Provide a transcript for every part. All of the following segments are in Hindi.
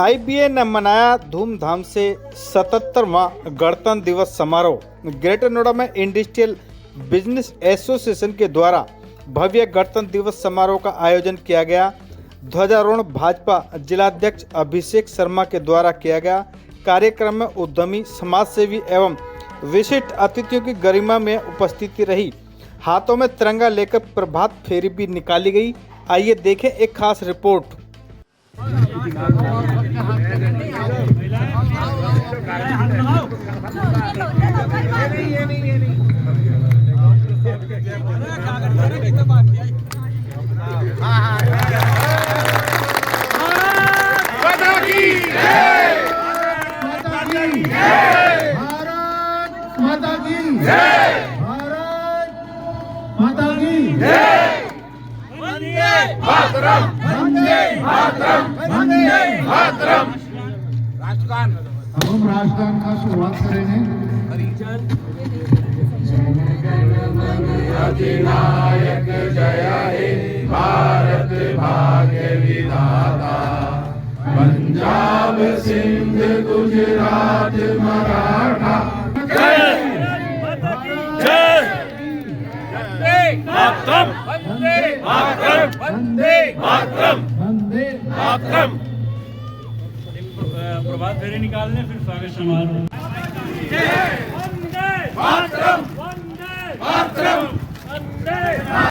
आईबीए ने मनाया धूमधाम से 77वां गणतंत्र दिवस समारोह। ग्रेटर नोएडा में इंडस्ट्रियल बिजनेस एसोसिएशन के द्वारा भव्य गणतंत्र दिवस समारोह का आयोजन किया गया। ध्वजारोहण भाजपा जिलाध्यक्ष अभिषेक शर्मा के द्वारा किया गया। कार्यक्रम में उद्यमी, समाजसेवी एवं विशिष्ट अतिथियों की गरिमा में उपस्थिति रही। हाथों में तिरंगा लेकर प्रभात फेरी भी निकाली गई। आइए देखें एक खास रिपोर्ट। माता की जय, भारत माता की जय। वंदे मातरम, वंदे मातरम, वंदे मातरम। राष्ट्रगान हम राष्ट्रगान का शुरुआत करेंगे। अधिनायक जय हे भारत भाग्य विधाता, पंजाब सिंध गुजरात मराठा। मातरम, वंदे मातरम, वंदे मातरम, वंदे मातरम। प्रभात फेरी निकालने फिर स्वागत समारोह। वंदे मातरम, वंदे मातरम,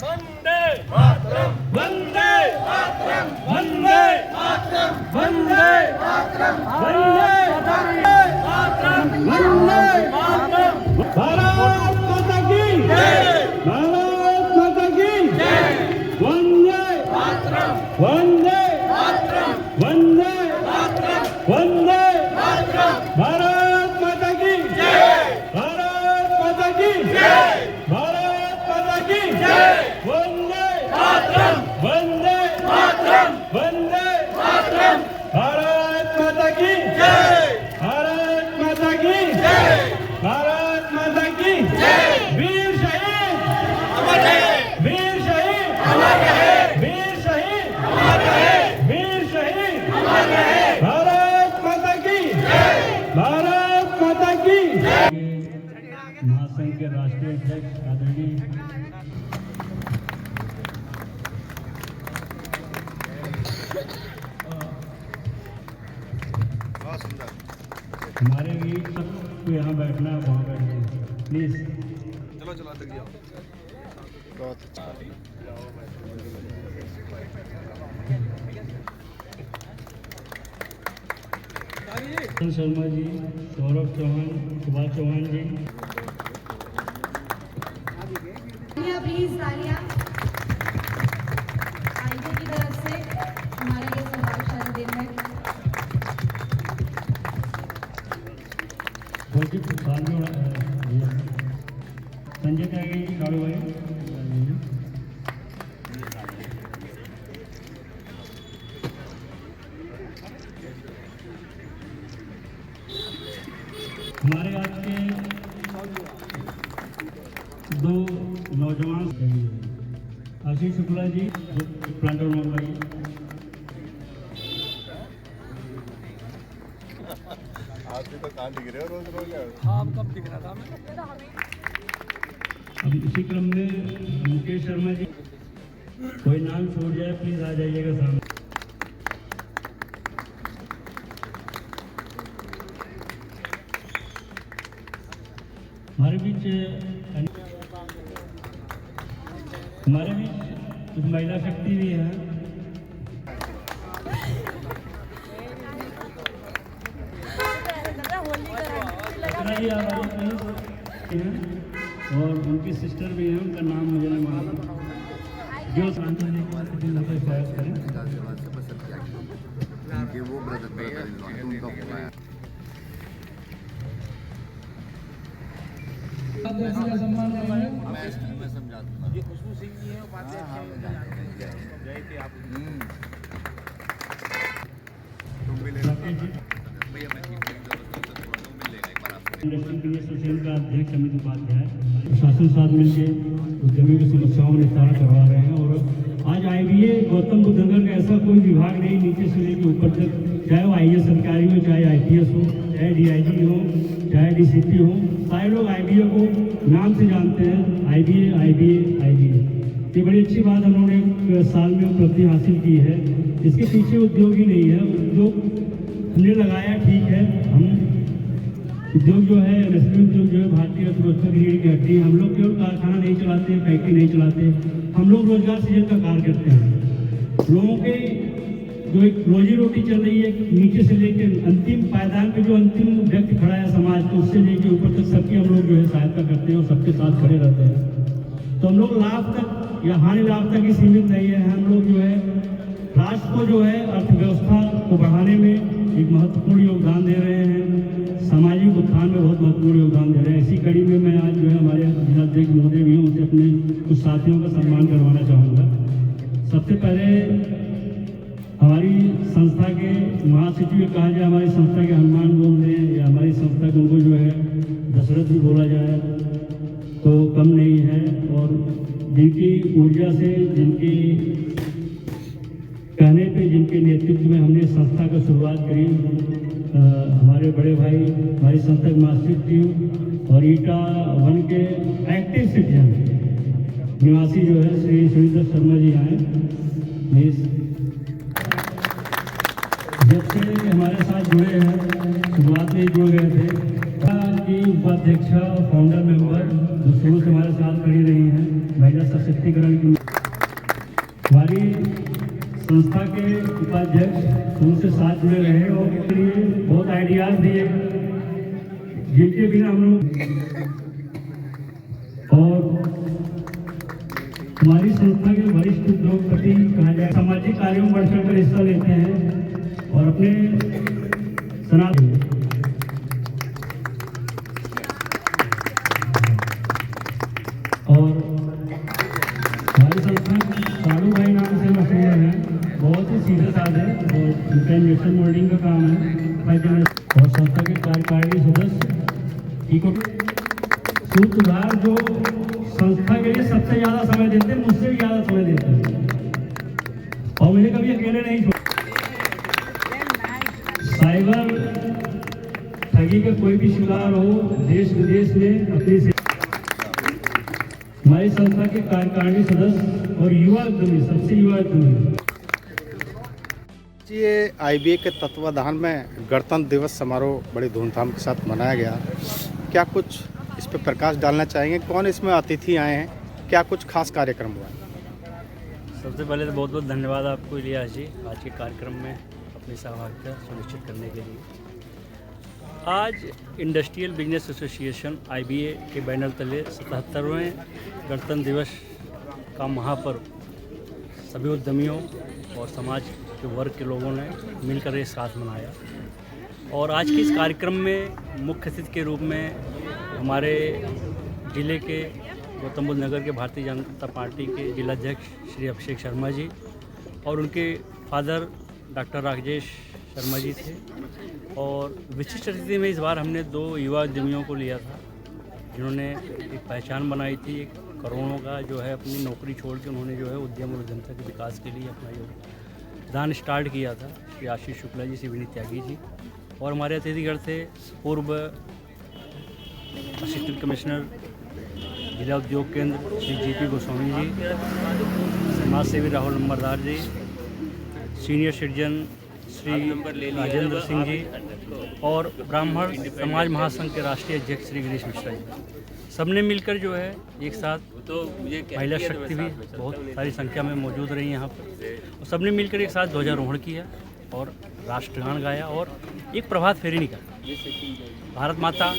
वंदे मातरम, वंदे मातरम, वंदे मातरम, वंदे मातरम, वंदे मातरम, वंदे मातरम। भारत माता की जय, भारत माता की जय। वंदे मातरम, वंदे मातरम, वंदे मातरम, वंदे मातरम। भारत माता की जय, भारत माता की जय, भारत माता की जय। वंदे मातरम, वंदे मातरम, वंदे मातरम। भारत माता की जय, भारत माता की जय, भारत माता की जय। वीर शहीद अमर रहे, वीर शहीद अमर रहे, वीर शहीद अमर रहे, वीर शहीद अमर रहे। भारत माता की जय, भारत माता की जय। महासंघ के राष्ट्रीय अध्यक्ष आदरणीय हमारे भी सबको यहाँ बैठना है, वहाँ बैठना प्लीज। चलो चलो तक जाओ। बहुत अच्छा। शर्मा जी, सौरभ चौहान, सुभाष चौहान जी। प्लीज तालियां आईबी की तरफ से हमारा ये सौभाग्यशाली दिन है। संजय त्यागी जी, कालू भाई। हमारे आज के दो नौजवान आशीष शुक्ला जी, प्लांटर मंगवाई। आज भी तो कहाँ दिख रहे हो रोज रोज? हाँ, कब दिख रहा था मैं? अब इसी क्रम में मुकेश शर्मा जी, कोई नाम छोड़ जाए प्लीज आ जाइएगा सामने। हमारे बीच कुछ महिला शक्ति भी है। और उनकी सिस्टर भी है, उनका नाम मुझे नहीं मालूम, जो शांत होने के बाद दिन लगा शायद करें। वो ब्रदर उनका सम्मान मैं समझा दूंगा। ये खुशबू सिंह जी है, बातें गए थे आप। तुम भी ले लो भैया, मैं इंडस्ट्रियल एसोसिएशन का अध्यक्ष अमित उपाध्याय शासन साथ मिलकर उद्यमी की समस्याओं का निस्तारण करवा रहे हैं। और आज आईबीए गौतम बुद्ध नगर का ऐसा कोई विभाग नहीं नीचे से लेकर ऊपर तक चाहे वो IAS अधिकारी हो, चाहे IPS हो, चाहे DIG हो, चाहे DCP हो, सारे लोग IBA को नाम से जानते हैं। IBA। ये बड़ी अच्छी बात हम लोगों ने एक साल में उपलब्धि हासिल की है। इसके पीछे उद्योग ही नहीं है, उद्योग हमने लगाया, ठीक है। हम उद्योग जो है, रेस्टोरेंट उद्योग जो है भारतीय अर्थव्यवस्था की रीढ़ की हड्डी है। हम लोग केवल कारखाना नहीं चलाते, फैक्ट्री नहीं चलाते, हम लोग रोजगार सृजन का कार्य करते हैं। लोगों के जो एक रोजी रोटी चल रही है, नीचे से लेकर अंतिम पायदान पे जो अंतिम व्यक्ति खड़ा है समाज को, उससे लेकर ऊपर तक सबकी हम लोग जो है सहायता करते हैं और सबके साथ खड़े रहते हैं। तो हम लोग लाभ तक या हानि लाभ तक ही सीमित नहीं है। हम लोग जो है राष्ट्र को जो है अर्थव्यवस्था को बढ़ाने में एक महत्वपूर्ण योगदान दे रहे हैं, सामाजिक उत्थान में बहुत महत्वपूर्ण योगदान दे रहे हैं। इसी कड़ी में मैं आज जो है हमारे जिलाध्यक्ष महोदय भी हैं, उनसे अपने कुछ साथियों का सम्मान करवाना चाहूँगा। सबसे पहले हमारी संस्था के महासचिव कहा जाए, हमारी संस्था के हनुमान बोल दें या हमारी संस्था को उनको जो है दशरथ भी बोला जाए तो कम नहीं है। और जिनकी ऊर्जा से, जिनकी कहने पे, जिनके नेतृत्व में हमने संस्था का शुरुआत करी, हमारे बड़े भाई, हमारी संस्था के महासचिव टीम और ईटा 1 के एक्टिव सिटीजन निवासी जो है श्री सुरेंद्र शर्मा जी आए। जब से हमारे साथ जुड़े हैं, शुरुआत में जुड़ गए थे, की उपाध्यक्षा फाउंडर मेंबर जो शुरू से हमारे साथ खड़ी रही हैं, महिला सशक्तिकरण की हमारी संस्था के उपाध्यक्ष शुरू से साथ जुड़े रहे और इसके लिए बहुत आइडियाज दिए, जिनके बिना हम लोग, और हमारी संस्था के वरिष्ठ उद्योगपति कहा जाए, सामाजिक कार्यों में बढ़ चढ़कर हिस्सा लेते हैं और अपने सनातन और हमारी संस्था साड़ू भाई नाम से मशहूर है, बहुत ही सीधे साधे और उनका इंजेक्शन मोल्डिंग का काम है। और संस्था के कार्यकारिणी सदस्य सूत्रधार जो संस्था के लिए सबसे ज़्यादा समय देते हैं, मुझसे भी ज़्यादा समय देते हैं और मुझे कभी अकेले नहीं छोड़। साइबर ठगी का कोई भी शिकार हो, देश विदेश में अपनी से हमारी संस्था के कार्यकारिणी सदस्य और युवा उद्यमी, सबसे युवा उद्यमी। ये IBA के तत्वाधान में गणतंत्र दिवस समारोह बड़ी धूमधाम के साथ मनाया गया। क्या कुछ इस पर प्रकाश डालना चाहेंगे? कौन इसमें अतिथि आए हैं? क्या कुछ खास कार्यक्रम हुआ? सबसे पहले तो बहुत बहुत धन्यवाद आपको इलियास जी, आज के कार्यक्रम में अपनी सहभागिता सुनिश्चित करने के लिए। आज इंडस्ट्रियल बिजनेस एसोसिएशन IBA के बैनर तले 77वें गणतंत्र दिवस का महापर्व सभी उद्यमियों और समाज के वर्ग के लोगों ने मिलकर एक साथ मनाया। और आज के इस कार्यक्रम में मुख्य अतिथि के रूप में हमारे ज़िले के गौतम बुद्ध नगर के भारतीय जनता पार्टी के जिलाध्यक्ष श्री अभिषेक शर्मा जी और उनके फादर डॉक्टर राजेश शर्मा जी थे। और विशिष्ट अतिथि में इस बार हमने 2 युवा उद्यमियों को लिया था, जिन्होंने एक पहचान बनाई थी, एक करोड़ों का जो है अपनी नौकरी छोड़ के उन्होंने जो है उद्यम और उद्यमता के विकास के लिए अपना योगदान स्टार्ट किया था, श्री आशीष शुक्ला जी, श्री विनीत त्यागी जी। और हमारे अतिथिगण थे पूर्व असिस्टेंट कमिश्नर जिला उद्योग केंद्र श्री GP गोस्वामी जी, समाज सेवी राहुल नंबरदार जी, सीनियर सिटीजन श्री राजेंद्र सिंह जी और ब्राह्मण समाज महासंघ के राष्ट्रीय अध्यक्ष श्री गिरीश मिश्रा जी। सबने मिलकर जो है एक साथ, महिला शक्ति भी बहुत सारी संख्या में मौजूद रही यहाँ पर, और सबने मिलकर एक साथ ध्वजारोहण किया और राष्ट्रगान गाया और एक प्रभात फेरी निकाली, भारत माता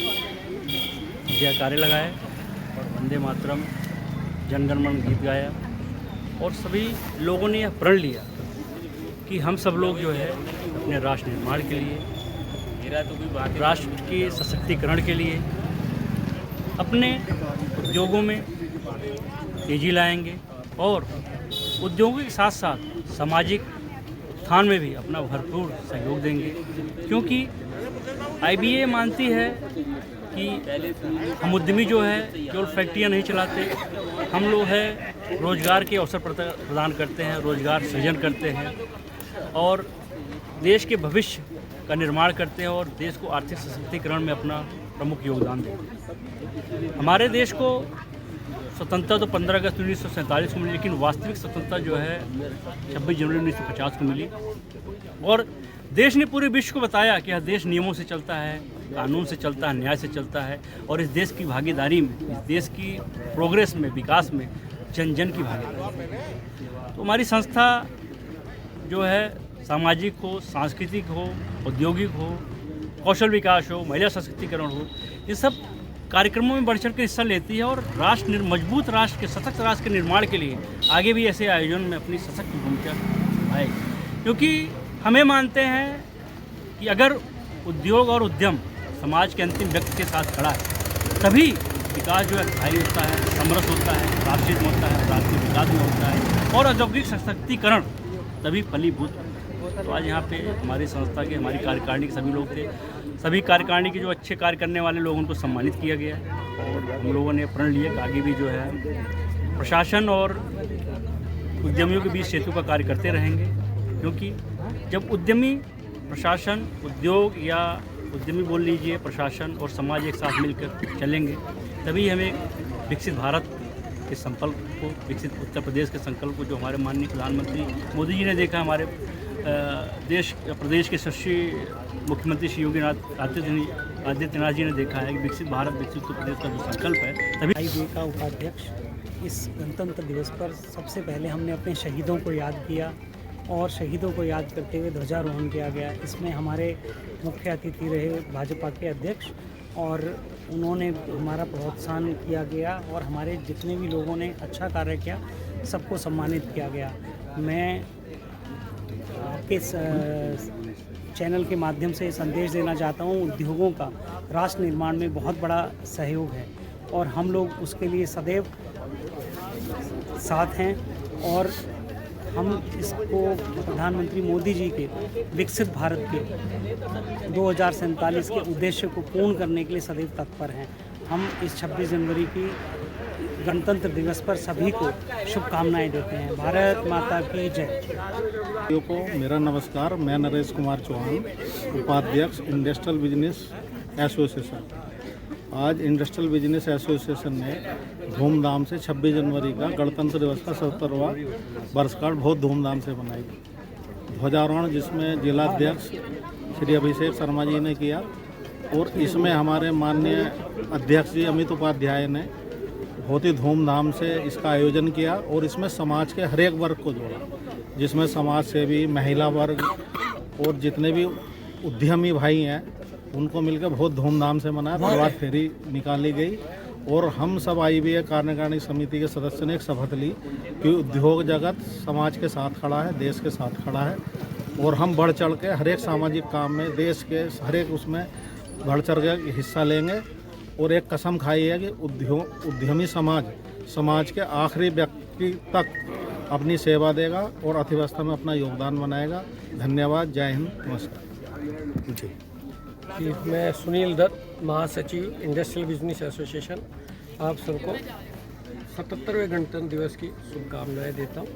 जयकारे लगाए और वंदे मातरम, जनगण गीत गाया। और सभी लोगों ने यह प्रण लिया कि हम सब लोग जो है अपने राष्ट्र निर्माण के लिए, राष्ट्र के सशक्तिकरण के लिए अपने उद्योगों में तेजी लाएंगे और उद्योगों के साथ साथ सामाजिक उत्थान में भी अपना भरपूर सहयोग देंगे। क्योंकि IBA मानती है कि हम उद्यमी जो है केवल फैक्ट्रियाँ नहीं चलाते, हम लोग है रोजगार के अवसर प्रदान करते हैं, रोजगार सृजन करते हैं और देश के भविष्य का निर्माण करते हैं और देश को आर्थिक सशक्तिकरण में अपना प्रमुख योगदान देते हैं। हमारे देश को स्वतंत्रता तो 15 अगस्त 1947 को मिली, लेकिन वास्तविक स्वतंत्रता जो है 26 जनवरी 1950 को मिली। और देश ने पूरे विश्व को बताया कि यह देश नियमों से चलता है, कानून से चलता है, न्याय से चलता है और इस देश की भागीदारी में, इस देश की प्रोग्रेस में, विकास में जन जन की भागीदारी। तो हमारी संस्था जो है सामाजिक हो, सांस्कृतिक हो, औद्योगिक हो, कौशल विकास हो, महिला सशक्तिकरण हो, इन सब कार्यक्रमों में बढ़ चढ़ कर हिस्सा लेती है और मजबूत राष्ट्र के, सशक्त राष्ट्र के निर्माण के लिए आगे भी ऐसे आयोजन में अपनी सशक्त भूमिका निभाएगी। क्योंकि हमें मानते हैं कि अगर उद्योग और उद्यम समाज के अंतिम व्यक्ति के साथ खड़ा है तभी विकास जो है स्थायी होता है, समरस होता है, राष्ट्रीय होता है, राष्ट्रीय विकास में होता है और औद्योगिक सशक्तिकरण तभी फलीभूत होता है। तो आज यहाँ पे हमारी संस्था के, हमारी कार्यकारिणी के सभी लोग थे। सभी कार्यकारिणी के जो अच्छे कार्य करने वाले लोग उनको सम्मानित किया गया और हम लोगों ने प्रण लिया कि आगे भी जो है प्रशासन और उद्यमियों के बीच सेतु का कार्य करते रहेंगे। क्योंकि जब उद्यमी, प्रशासन, उद्योग या उद्यमी बोल लीजिए, प्रशासन और समाज एक साथ मिलकर चलेंगे तभी हमें विकसित भारत के संकल्प को, विकसित उत्तर प्रदेश के संकल्प को जो हमारे माननीय प्रधानमंत्री मोदी जी ने देखा, हमारे प्रदेश के यशस्वी मुख्यमंत्री श्री योगी आदित्यनाथ जी ने देखा है कि विकसित भारत, विकसित उत्तर प्रदेश का जो संकल्प है तभी। आईबीए का उपाध्यक्ष, इस गणतंत्र दिवस पर सबसे पहले हमने अपने शहीदों को याद किया और शहीदों को याद करते हुए ध्वजारोहण किया गया। इसमें हमारे मुख्य अतिथि रहे भाजपा के अध्यक्ष और उन्होंने हमारा प्रोत्साहन किया गया और हमारे जितने भी लोगों ने अच्छा कार्य किया सबको सम्मानित किया गया। मैं आपके चैनल के माध्यम से संदेश देना चाहता हूँ, उद्योगों का राष्ट्र निर्माण में बहुत बड़ा सहयोग है और हम लोग उसके लिए सदैव साथ हैं और हम इसको प्रधानमंत्री मोदी जी के विकसित भारत के 2047 के उद्देश्य को पूर्ण करने के लिए सदैव तत्पर हैं। हम इस 26 जनवरी की गणतंत्र दिवस पर सभी को शुभकामनाएं देते हैं। भारत माता की जय। को मेरा नमस्कार। मैं नरेश कुमार चौहान, उपाध्यक्ष इंडस्ट्रियल बिजनेस एसोसिएशन। आज इंडस्ट्रियल बिजनेस एसोसिएशन ने धूमधाम से 26 जनवरी का गणतंत्र दिवस का 77वां वर्षगांठ बहुत धूमधाम से मनाई। ध्वजारोहण जिसमें जिलाध्यक्ष श्री अभिषेक शर्मा जी ने किया और इसमें हमारे माननीय अध्यक्ष जी अमित उपाध्याय ने बहुत ही धूमधाम से इसका आयोजन किया और इसमें समाज के हर एक वर्ग को जोड़ा, जिसमें समाज सेवी, महिला वर्ग और जितने भी उद्यमी भाई हैं उनको मिलकर बहुत धूमधाम से मनाया। प्रभात फेरी निकाली गई और हम सब आईबीए कार्यकारिणी समिति के सदस्य ने एक शपथ ली कि उद्योग जगत समाज के साथ खड़ा है, देश के साथ खड़ा है और हम बढ़ चढ़ के हर एक सामाजिक काम में, देश के हर एक उसमें बढ़ चढ़ के हिस्सा लेंगे और एक कसम खाई है कि उद्यमी समाज के आखिरी व्यक्ति तक अपनी सेवा देगा और अर्थव्यवस्था में अपना योगदान बनाएगा। धन्यवाद। जय हिंद। नमस्कार जी। मैं सुनील दत्त, महासचिव इंडस्ट्रियल बिजनेस एसोसिएशन, आप सबको 77वें गणतंत्र दिवस की शुभकामनाएं देता हूं।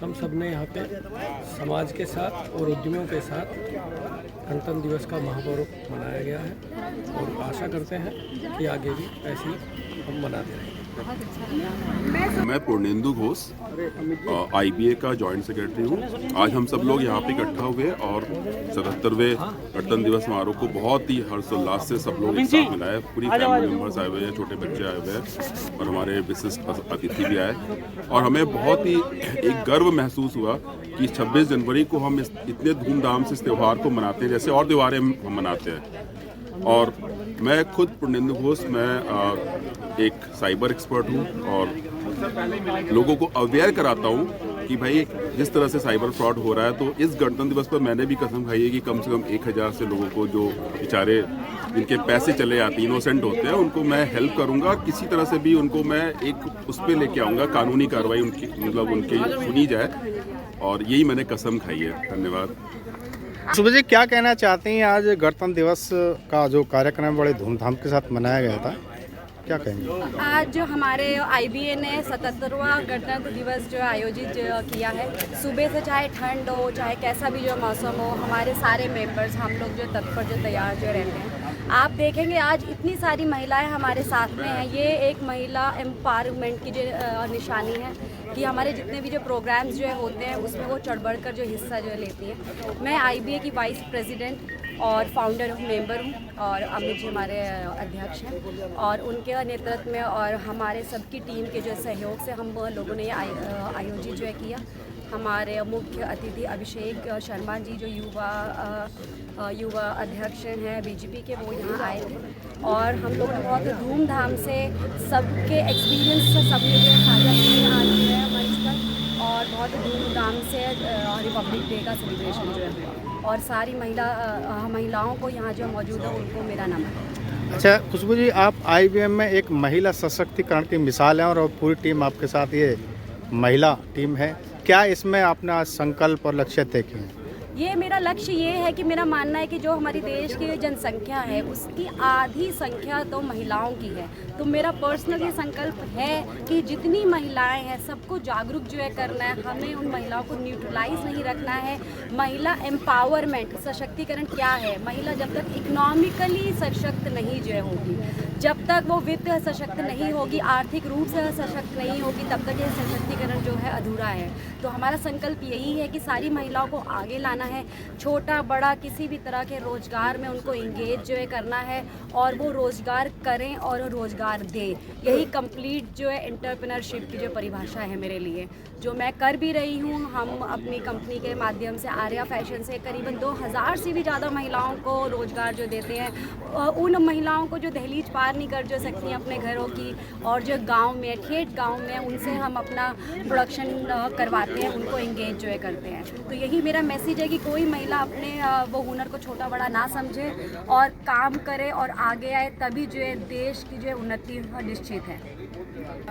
हम सब ने यहाँ पे समाज के साथ और उद्यमियों के साथ गणतंत्र दिवस का महापर्व मनाया गया है और आशा करते हैं कि आगे भी ऐसे ही हम मनाते रहेंगे। मैं पूर्णेंदु घोष, आईबीए का जॉइंट सेक्रेटरी हूँ। आज हम सब लोग यहाँ पे इकट्ठा हुए और 77वें गणतंत्र दिवस समारोह को बहुत ही हर्षोल्लास से सब लोग एक साथ मिलाए। पूरी फैमिली मेम्बर्स आए हुए हैं, छोटे बच्चे आए हुए हैं और हमारे विशिष्ट अतिथि भी आए और हमें बहुत ही एक गर्व महसूस हुआ कि 26 जनवरी को हम इतने धूमधाम से इस त्यौहार को मनाते हैं जैसे और त्योहारें हम मनाते हैं। और मैं खुद पूर्णेंदु घोष, मैं एक साइबर एक्सपर्ट हूँ और लोगों को अवेयर कराता हूँ कि भाई जिस तरह से साइबर फ्रॉड हो रहा है, तो इस गणतंत्र दिवस पर मैंने भी कसम खाई है कि कम से कम 1000 से लोगों को जो बेचारे जिनके पैसे चले जाते हैं, इनोसेंट होते हैं, उनको मैं हेल्प करूँगा। किसी तरह से भी उनको मैं एक उस पर लेके आऊँगा, कानूनी कार्रवाई उनकी मतलब उनकी सुनी जाए और यही मैंने कसम खाई है। धन्यवाद। सुबह जी, क्या कहना चाहते हैं? आज गणतंत्र दिवस का जो कार्यक्रम बड़े धूमधाम के साथ मनाया गया था। क्या कहेंगे? आज जो हमारे IBA ने 77वां गणतंत्र दिवस जो आयोजित किया है, सुबह से चाहे ठंड हो चाहे कैसा भी जो मौसम हो, हमारे सारे मेंबर्स हम लोग जो तत्पर जो तैयार जो रहते हैं। आप देखेंगे आज इतनी सारी महिलाएं हमारे साथ में हैं। ये एक महिला एम्पावरमेंट की जो निशानी है कि हमारे जितने भी जो प्रोग्राम्स जो होते हैं उसमें वो चढ़ बढ़ कर जो हिस्सा जो लेती हैं। मैं IBA की वाइस प्रेसिडेंट और फाउंडर मेंबर हूँ और अमित जी हमारे अध्यक्ष हैं और उनके नेतृत्व में और हमारे सबकी टीम के जो सहयोग से हम लोगों ने ये आयोजित जो है किया। हमारे मुख्य अतिथि अभिषेक शर्मा जी जो युवा अध्यक्ष हैं BJP के, वो यहाँ आए थे और हम लोग बहुत धूमधाम से सबके एक्सपीरियंस से सबने जो साझा किए आज जो है मंच पर और बहुत धूमधाम से रिपब्लिक डे का सेलिब्रेशन जो है हुआ और सारी महिलाओं को यहाँ जो मौजूद है उनको मेरा नमन। अच्छा खुशबू जी, आप IBM में एक महिला सशक्तिकरण की मिसाल हैं और पूरी टीम आपके साथ ये महिला टीम है। क्या इसमें आपने आज संकल्प और लक्ष्य तय किए हैं? ये मेरा लक्ष्य ये है कि मेरा मानना है कि जो हमारी देश की जनसंख्या है उसकी आधी संख्या तो महिलाओं की है। तो मेरा पर्सनल ये संकल्प है कि जितनी महिलाएं हैं सबको जागरूक जो है करना है। हमें उन महिलाओं को न्यूट्रलाइज नहीं रखना है। महिला एम्पावरमेंट सशक्तिकरण क्या है? महिला जब तक इकोनॉमिकली सशक्त नहीं जो होगी, जब तक वो वित्त सशक्त नहीं होगी, आर्थिक रूप से सशक्त नहीं होगी, तब तक ये सशक्तिकरण जो है अधूरा है। तो हमारा संकल्प यही है कि सारी महिलाओं को आगे लाना है, छोटा बड़ा किसी भी तरह के रोजगार में उनको इंगेज जो है करना है और वो रोजगार करें और रोजगार दें। यही कंप्लीट जो है एंटरप्रेन्योरशिप की जो परिभाषा है मेरे लिए, जो मैं कर भी रही हूँ। हम अपनी कंपनी के माध्यम से आर्या फैशन से करीबन 2000 से भी ज़्यादा महिलाओं को रोजगार जो देते हैं। उन महिलाओं को जो दहलीज पार नहीं कर जो सकती हैं अपने घरों की और जो गांव में ठेठ गांव में उनसे हम अपना प्रोडक्शन करवाते हैं, उनको एंगेज जो है करते हैं। तो यही मेरा मैसेज है कि कोई महिला अपने वो हुनर को छोटा बड़ा ना समझे और काम करे और आगे आए, तभी जो है देश की जो है उन्नति निश्चित है।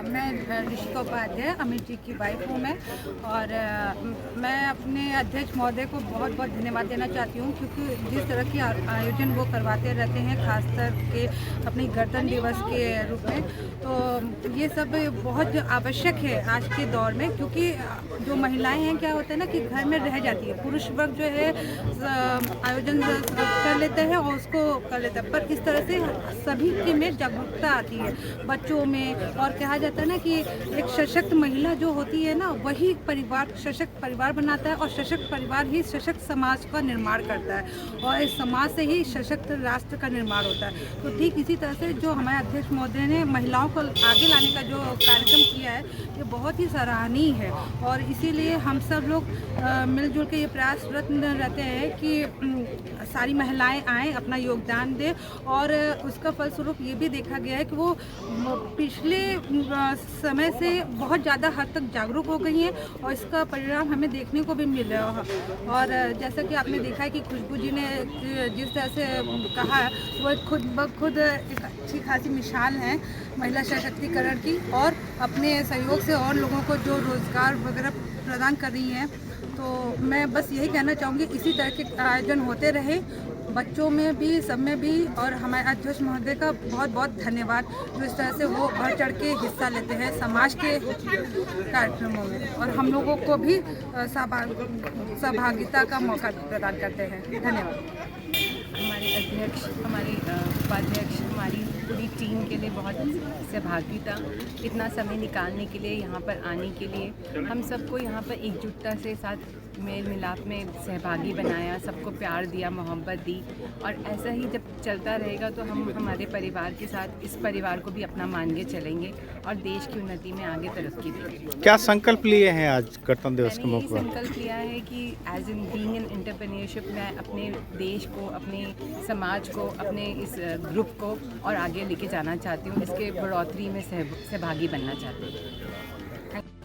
मैं ऋषिका उपाध्याय अमित जी की वाइफ हूँ मैं और मैं अपने अध्यक्ष महोदय को बहुत बहुत धन्यवाद देना चाहती हूँ, क्योंकि जिस तरह की आयोजन वो करवाते रहते हैं खासकर के अपने गणतंत्र दिवस के रूप में, तो ये सब बहुत आवश्यक है आज के दौर में। क्योंकि जो महिलाएं हैं क्या होता है ना कि घर में रह जाती है, पुरुष वर्ग जो है आयोजन कर लेते हैं और उसको कर लेता है, पर इस तरह से सभी के में जागरूकता आती है बच्चों में। और कहा जाता है ना कि एक सशक्त महिला जो होती है ना वही परिवार सशक्त परिवार बनाता है और सशक्त परिवार ही सशक्त समाज का निर्माण करता है और इस समाज से ही सशक्त राष्ट्र का निर्माण होता है। तो ठीक इसी तरह से जो हमारे अध्यक्ष महोदय ने महिलाओं को आगे लाने का जो कार्यक्रम किया है ये बहुत ही सराहनीय है और इसीलिए हम सब लोग मिलजुल के ये प्रयासरत रहते हैं कि सारी महिलाएं आएँ, अपना योगदान दें और उसका फलस्वरूप ये भी देखा गया है कि वो पिछले समय से बहुत ज़्यादा हद तक जागरूक हो गई हैं और इसका परिणाम हमें देखने को भी मिल रहा है। और जैसा कि आपने देखा है कि खुशबू जी ने जिस तरह से कहा है वो खुद ब खुद एक अच्छी खासी मिसाल है महिला सशक्तिकरण की और अपने सहयोग से और लोगों को जो रोज़गार वगैरह प्रदान कर रही हैं। तो मैं बस यही कहना चाहूँगी इसी तरह के आयोजन होते रहे, बच्चों में भी सब में भी। और हमारे अध्यक्ष महोदय का बहुत बहुत धन्यवाद जो इस तरह से वो बढ़ चढ़ के हिस्सा लेते हैं समाज के कार्यक्रमों में और हम लोगों को भी सहभागिता का मौका प्रदान करते हैं। धन्यवाद। हमारे अध्यक्ष, हमारे उपाध्यक्ष, हमारी पूरी टीम के लिए बहुत सहभागिता, इतना समय निकालने के लिए, यहाँ पर आने के लिए, हम सबको यहाँ पर एकजुटता से साथ मेल मिलाप में सहभागी बनाया, सबको प्यार दिया, मोहब्बत दी और ऐसा ही जब चलता रहेगा तो हम हमारे परिवार के साथ इस परिवार को भी अपना मान के चलेंगे और देश की उन्नति में आगे तरक्की देंगे। क्या संकल्प लिए हैं आज गणतंत्र दिवस के मौके पर? संकल्प लिया है कि as in being in entrepreneurship मैं अपने देश को, अपने समाज को, अपने इस ग्रुप को और आगे लेके जाना चाहती हूँ, इसके बढ़ोतरी में सहभागी बनना चाहती हूँ।